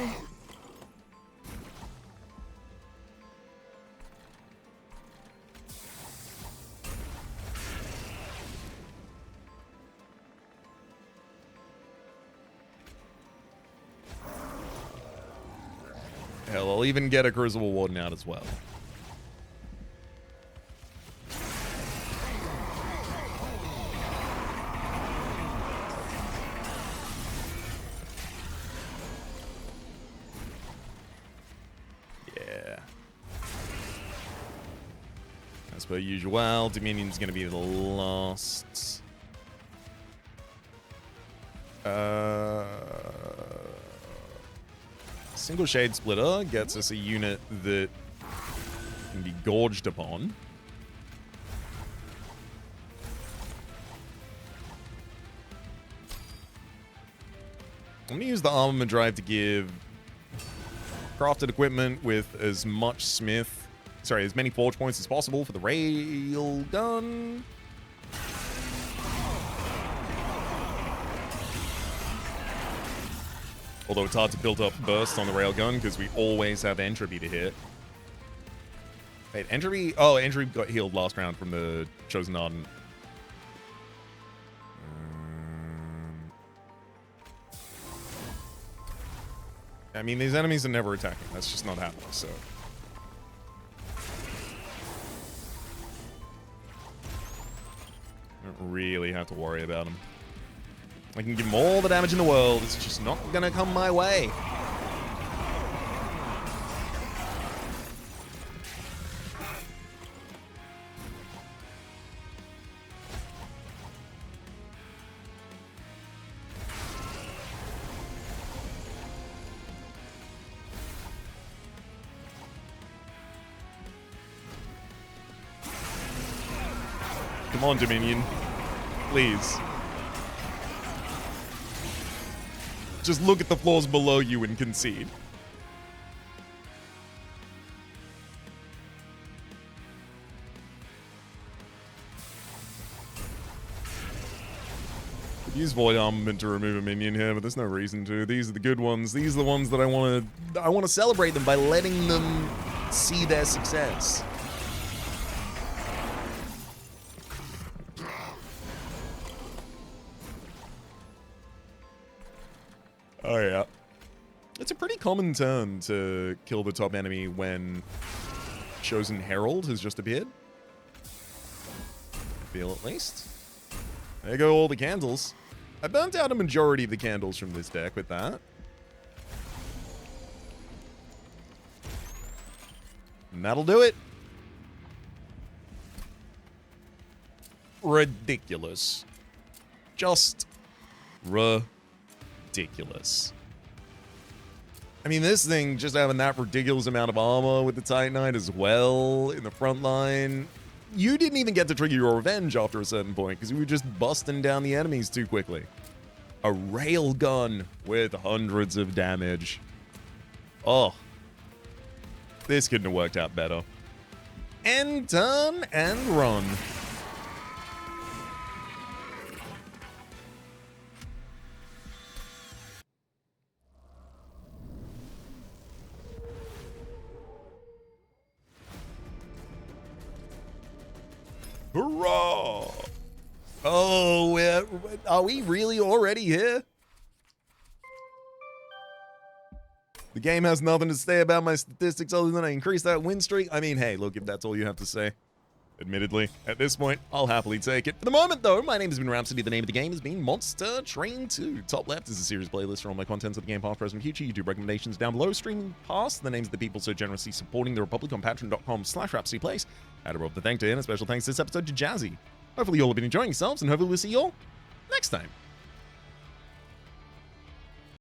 Hell, I'll even get a Crucible Warden out as well. As per usual, Dominion's going to be the last. Single Shade Splitter gets us a unit that can be gorged upon. I'm going to use the armament drive to give crafted equipment with as many forge points as possible for the rail gun. Although it's hard to build up burst on the railgun because we always have entropy to hit. Wait, entropy? Oh, entropy got healed last round from the Chosen Ardent. I mean, these enemies are never attacking. That's just not happening, so. I don't really have to worry about them. I can give them all the damage in the world. It's just not gonna come my way. Come on, Dominion. Please. Just look at the floors below you and concede. Could use Void Armament to remove a minion here, but there's no reason to. These are the good ones. These are the ones that I want to celebrate them by letting them see their success. Oh yeah. It's a pretty common turn to kill the top enemy when Chosen Herald has just appeared. Feel at least. There go all the candles. I burnt out a majority of the candles from this deck with that. And that'll do it. Ridiculous. Just ridiculous. I mean, this thing, just having that ridiculous amount of armor with the Titanite as well in the front line. You didn't even get to trigger your revenge after a certain point because you were just busting down the enemies too quickly. A railgun with hundreds of damage. Oh. This couldn't have worked out better. End turn and run. Hurrah! Oh, are we really already here? The game has nothing to say about my statistics other than I increased that win streak. I mean, hey, look, if that's all you have to say. Admittedly, at this point, I'll happily take it. For the moment, though, my name has been Rhapsody. The name of the game has been Monster Train 2. Top left is a series playlist for all my contents of the game, past, present, future. YouTube recommendations down below. Streaming past the names of the people so generously supporting the Republic on patreon.com/RhapsodyPlays. Add a rope to thank to, and a special thanks this episode to Jazzy. Hopefully you all have been enjoying yourselves, and hopefully we'll see you all next time.